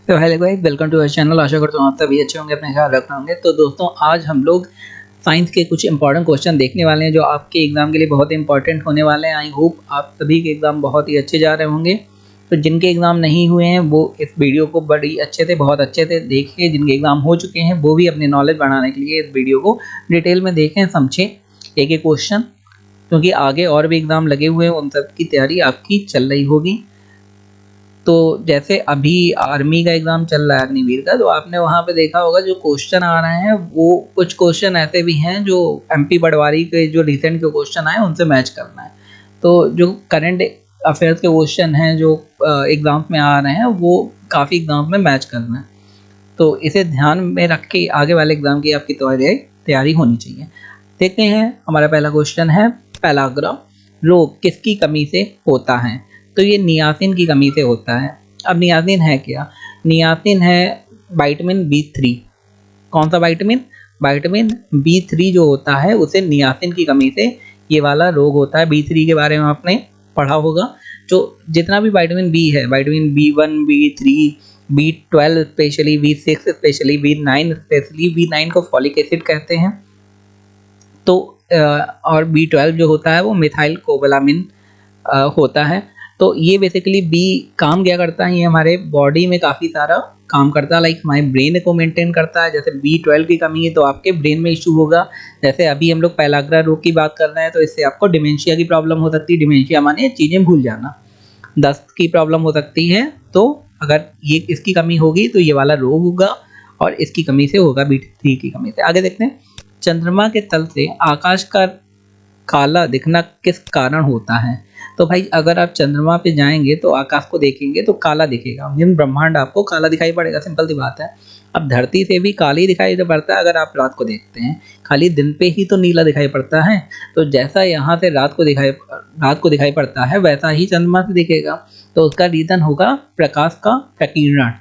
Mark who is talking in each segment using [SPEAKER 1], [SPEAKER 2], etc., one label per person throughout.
[SPEAKER 1] तो hello guys, welcome to our channel. आशा करता हूँ आप सभी अच्छे होंगे, अपने ख्याल रख रहे होंगे। तो दोस्तों, आज हम लोग साइंस के कुछ इंपॉर्टेंट क्वेश्चन देखने वाले हैं जो आपके एग्जाम के लिए बहुत इंपॉर्टेंट होने वाले हैं। आई होप आप सभी के एग्जाम बहुत ही अच्छे जा रहे होंगे। तो जिनके एग्जाम नहीं हुए हैं वो इस वीडियो को बड़ी अच्छे से, बहुत अच्छे से देखिए। जिनके एग्जाम हो चुके हैं वो भी अपनी नॉलेज बढ़ाने के लिए इस वीडियो को डिटेल में देखें, समझें एक एक क्वेश्चन, क्योंकि आगे और भी एग्जाम लगे हुए हैं, उन सब की तैयारी आपकी चल रही होगी। तो जैसे अभी आर्मी का एग्जाम चल रहा है, अग्निवीर का, तो आपने वहाँ पे देखा होगा जो क्वेश्चन आ रहे हैं वो कुछ क्वेश्चन ऐसे भी हैं जो एमपी पटवारी के जो रिसेंट के क्वेश्चन आए उनसे मैच करना है। तो जो करंट अफेयर्स के क्वेश्चन हैं जो एग्जाम्स में आ रहे हैं वो काफ़ी एग्जाम्स में मैच करना है। तो इसे ध्यान में रख के आगे वाले एग्जाम की आपकी तैयारी होनी चाहिए। देखते हैं, हमारा पहला क्वेश्चन है पैलाग्रा रोग किसकी कमी से होता है? तो ये नियासिन की कमी से होता है। अब नियासिन है क्या? नियासिन है विटामिन बी 3। कौन सा विटामिन? विटामिन बी 3 जो होता है उसे नियासिन की कमी से ये वाला रोग होता है। बी 3 के बारे में आपने पढ़ा होगा। जो जितना भी विटामिन बी है, vitamin B 1, B 3, B 12 specially, B 6 specially, B 9 specially, B 9 को फॉलिक एसिड कहते हैं। तो और बी 12 जो होता है वो मिथाइल कोबालामिन होता है। तो ये बेसिकली बी काम क्या करता है, ये हमारे बॉडी में काफ़ी सारा काम करता है। लाइक हमारे ब्रेन को मेंटेन करता है। जैसे बी 12 की कमी है तो आपके ब्रेन में इशू होगा। जैसे अभी हम लोग पैलाग्रा रोग की बात कर रहे हैं तो इससे आपको डिमेंशिया की प्रॉब्लम हो सकती है। डिमेंशिया माने चीज़ें भूल जाना। दस्त की प्रॉब्लम हो सकती है। तो अगर ये इसकी कमी होगी तो ये वाला रोग होगा, और इसकी कमी से होगा बी 3 की कमी से। आगे देखते हैं, चंद्रमा के तल से आकाश का काला दिखना किस कारण होता है? तो भाई, अगर आप चंद्रमा पे जाएंगे तो आकाश को देखेंगे तो काला दिखेगा, मीन ब्रह्मांड आपको काला दिखाई पड़ेगा। सिंपल सी बात है। अब धरती से भी काली दिखाई पड़ता है अगर आप रात को देखते हैं। खाली दिन पे ही तो नीला दिखाई पड़ता है। तो जैसा यहाँ से रात को दिखाई पड़ता है वैसा ही चंद्रमा से दिखेगा। तो उसका रीजन होगा प्रकाश का प्रकीर्णन।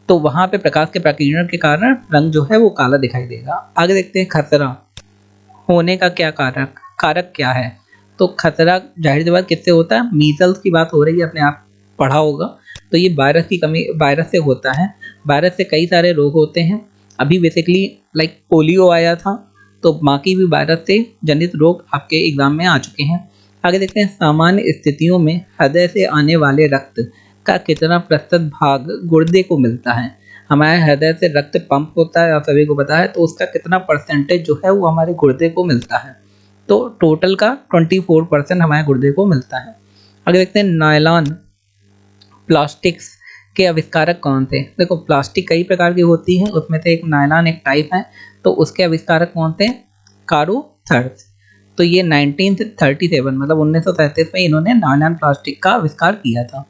[SPEAKER 1] तो वहां पे प्रकाश के प्रकीर्णन के कारण रंग जो है वो काला दिखाई देगा। आगे देखते हैं, खतरा होने का क्या कारक क्या है? तो खतरा जाहिर सी बात किससे होता है? मीजल्स की बात हो रही है, अपने आप पढ़ा होगा। तो ये वायरस से होता है। वायरस से कई सारे रोग होते हैं। अभी बेसिकली लाइक पोलियो आया था, तो बाकी भी वायरस से जनित रोग आपके एग्जाम में आ चुके हैं। आगे देखते हैं, सामान्य स्थितियों में हृदय से आने वाले रक्त का कितना प्रतिशत भाग गुर्दे को मिलता है? हमारे हृदय से रक्त पंप होता है, आप सभी को पता है। तो उसका कितना परसेंटेज जो है वो हमारे गुर्दे को मिलता है? तो टोटल का 24% हमारे गुर्दे को मिलता है। आगे देखते हैं, नायलॉन प्लास्टिक्स के आविष्कारक कौन थे? देखो, प्लास्टिक कई प्रकार की होती है, उसमें से एक नायलॉन एक टाइप है। तो उसके आविष्कारक कौन थे? कारो थर्स। तो ये 1937 मतलब 1937 में इन्होंने नायलॉन प्लास्टिक का आविष्कार किया था।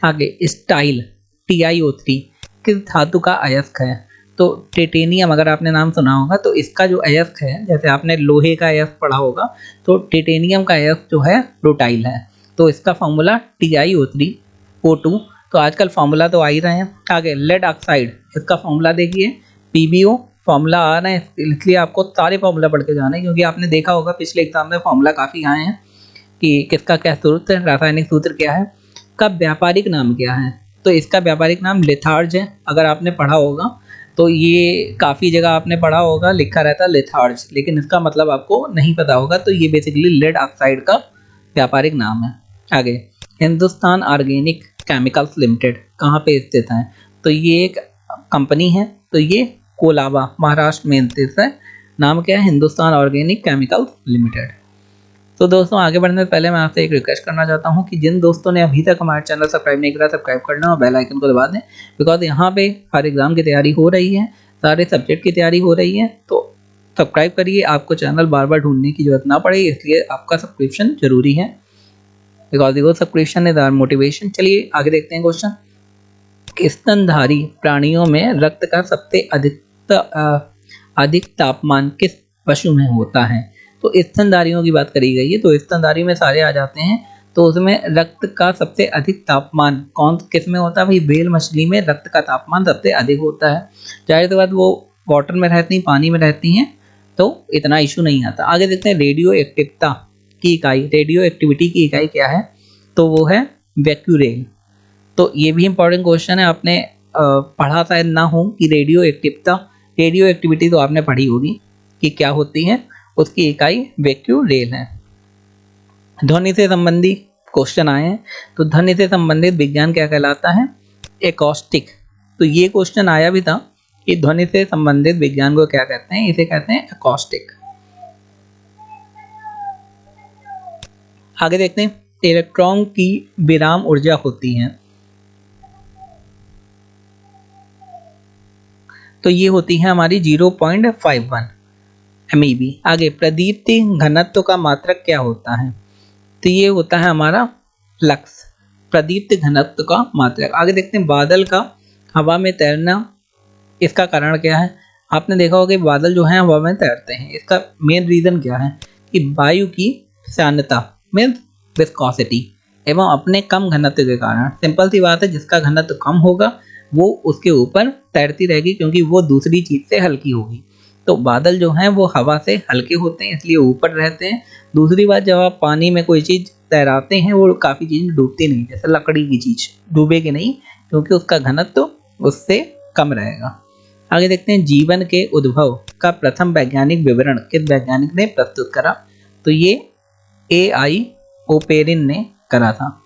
[SPEAKER 1] आगे, स्टाइल TiO3 किस धातु का अयस्क है? तो टिटेनियम, अगर आपने नाम सुना होगा तो इसका जो अयस्क है, जैसे आपने लोहे का अयस्क पढ़ा होगा, तो टिटेनियम का अयस्क जो है रूटाइल है। तो इसका फॉर्मूला TiO3O2। तो आजकल फॉर्मूला तो आ ही रहे हैं। आगे, लेड ऑक्साइड, इसका फॉर्मूला देखिए PbO। फॉर्मूला आ रहे हैं, इसलिए आपको सारे फॉर्मूला पढ़ के जाना है, क्योंकि आपने देखा होगा पिछले एग्जाम में फॉर्मूला काफ़ी आए हैं कि किसका क्या सूत्र, रासायनिक सूत्र क्या है। का व्यापारिक नाम क्या है? तो इसका व्यापारिक नाम लिथार्ज है। अगर आपने पढ़ा होगा तो ये काफ़ी जगह आपने पढ़ा होगा, लिखा रहता है लिथार्ज, लेकिन इसका मतलब आपको नहीं पता होगा। तो ये बेसिकली लेड ऑक्साइड का व्यापारिक नाम है। आगे, हिंदुस्तान ऑर्गेनिक केमिकल्स लिमिटेड कहाँ पे स्थित है? तो ये एक कंपनी है। तो ये कोलाबा, महाराष्ट्र में स्थित है। नाम क्या है? Hindustan organic chemicals limited. तो दोस्तों, आगे बढ़ने से पहले मैं आपसे एक रिक्वेस्ट करना चाहता हूं कि जिन दोस्तों ने अभी तक हमारे चैनल सब्सक्राइब नहीं करा, सब्सक्राइब करना और बेल आइकन को दबा दें। बिकॉज यहाँ पे हर एग्जाम की तैयारी हो रही है, सारे सब्जेक्ट की तैयारी हो रही है। तो सब्सक्राइब करिए, आपको चैनल बार बार ढूंढने की जरूरत ना पड़े, इसलिए आपका सब्सक्रिप्शन जरूरी है। Because your subscription is our motivation. चलिए आगे देखते हैं क्वेश्चन। स्तनधारी प्राणियों में रक्त का सबसे अधिक तापमान किस पशु में होता है? तो स्तनधारियों की बात करी गई है, तो स्तनधारी में सारे आ जाते हैं। तो उसमें रक्त का सबसे अधिक तापमान किस में होता है? भाई, व्हेल मछली में रक्त का तापमान सबसे अधिक होता है। जाहिर सी बात, वो वाटर में रहती हैं, पानी में रहती हैं, तो इतना इशू नहीं आता। आगे देखते हैं, रेडियो एक्टिविटी की इकाई क्या है? तो वो है बेक्यूरेल। तो ये भी इंपॉर्टेंट क्वेश्चन है, आपने पढ़ा शायद ना हो कि रेडियो एक्टिविटी तो आपने पढ़ी होगी कि क्या होती है, उसकी इकाई बेक्यूरेल है। ध्वनि से संबंधी क्वेश्चन आए हैं, तो ध्वनि से संबंधित विज्ञान क्या कहलाता है? एकॉस्टिक। तो ये क्वेश्चन आया भी था कि ध्वनि से संबंधित विज्ञान को क्या कहते हैं? इसे कहते हैं एकॉस्टिक। आगे देखते हैं, इलेक्ट्रॉन की विराम ऊर्जा होती है, तो ये होती है हमारी 0.51 MeV। आगे, प्रदीप्ति घनत्व का मात्रक क्या होता है? तो ये होता है हमारा फ्लक्स, प्रदीप्ति घनत्व का मात्रक। आगे देखते हैं, बादल का हवा में तैरना, इसका कारण क्या है? आपने देखा होगा कि बादल जो हैं हवा में तैरते हैं, इसका मेन रीजन क्या है कि वायु की श्यानता मीन्स विस्कोसिटी एवं अपने कम घनत्व के कारण। सिंपल सी बात है, जिसका घनत्व कम होगा वो उसके ऊपर तैरती रहेगी क्योंकि वो दूसरी चीज से हल्की होगी। तो बादल जो हैं वो हवा से हल्के होते हैं इसलिए ऊपर रहते हैं। दूसरी बात, जब आप पानी में कोई चीज तैराते हैं वो काफ़ी चीज़ डूबती नहीं, जैसे लकड़ी की चीज डूबेगी नहीं क्योंकि उसका घनत्व उससे कम रहेगा। आगे देखते हैं, जीवन के उद्भव का प्रथम वैज्ञानिक विवरण किस वैज्ञानिक ने प्रस्तुत करा? तो ये AI ओपेरिन ने करा था।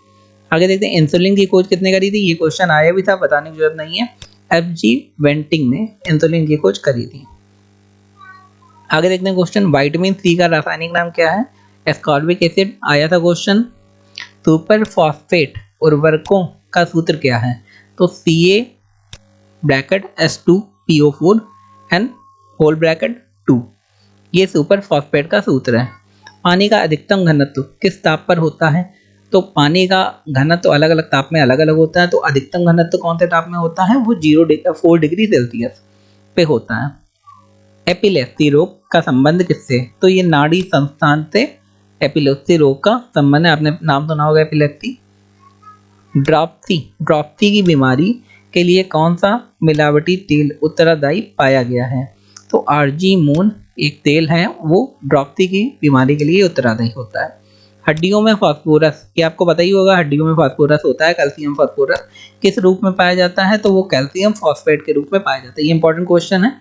[SPEAKER 1] आगे देखते हैं, इंसुलिन की खोज किसने करी थी? ये क्वेश्चन आया भी था, बताने की जरूरत नहीं है। FG वेंटिंग ने इंसुलिन की खोज करी थी। आगे देखते हैं क्वेश्चन, विटामिन C का रासायनिक नाम क्या है? एस्कॉर्बिक एसिड आया था क्वेश्चन। सुपर फॉस्फेट उर्वरकों का सूत्र क्या है? तो Ca bracket H2PO4 N whole bracket 2, ये सुपर फॉस्फेट का सूत्र है। पानी का अधिकतम घनत्व किस ताप पर होता है? तो पानी का घनत्व अलग अलग ताप में अलग अलग होता है, तो अधिकतम घनत्व कौन से ताप में होता है? वो 4 डिग्री सेल्सियस पे होता है। एपिलेप्सी रोग का संबंध किससे? तो ये नाड़ी संस्थान से एपिलेप्सी रोग का संबंध है। आपने नाम सुना होगा एपिलेप्सी। ड्रॉप्सी की बीमारी के लिए कौन सा मिलावटी तेल उत्तरदायी पाया गया है? तो आर्जीमोन एक तेल है, वो ड्रॉप्सी की बीमारी के लिए उत्तरदायी होता है। हड्डियों में फास्फोरस, ये आपको पता ही होगा, हड्डियों में फास्फोरस होता है, कैल्शियम फास्फोरस, किस रूप में पाया जाता है? तो वो कैल्शियम फॉस्फेट के रूप में पाया जाता है। ये इंपॉर्टेंट क्वेश्चन है,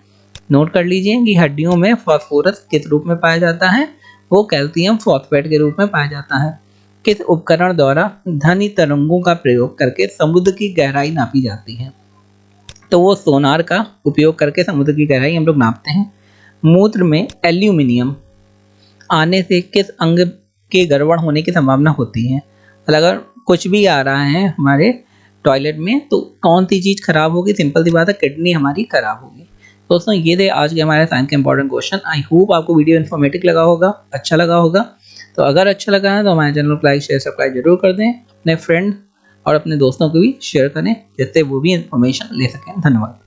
[SPEAKER 1] नोट कर लीजिए कि हड्डियों में फास्फोरस किस रूप में पाया जाता है? वो कैल्शियम फॉस्फेट के रूप में पाया जाता है। किस उपकरण द्वारा ध्वनि तरंगों का प्रयोग करके समुद्र की गहराई नापी जाती है? तो वो सोनार का उपयोग करके समुद्र की गहराई हम लोग नापते हैं। मूत्र में एल्यूमिनियम आने से किस अंग के गड़बड़ होने की संभावना होती है? अगर कुछ भी आ रहा है हमारे टॉयलेट में तो कौन सी चीज़ खराब होगी? सिंपल सी बात है, किडनी हमारी खराब होगी। दोस्तों, ये थे आज के हमारे साइंस के इंपॉर्टेंट क्वेश्चन। आई होप आपको वीडियो इन्फॉर्मेटिव लगा होगा, अच्छा लगा होगा। तो अगर अच्छा लगा है तो हमारे चैनल को लाइक शेयर सब्सक्राइब जरूर कर दें। अपने फ्रेंड और अपने दोस्तों को भी शेयर करें जिससे वो भी इन्फॉर्मेशन ले सकें। धन्यवाद।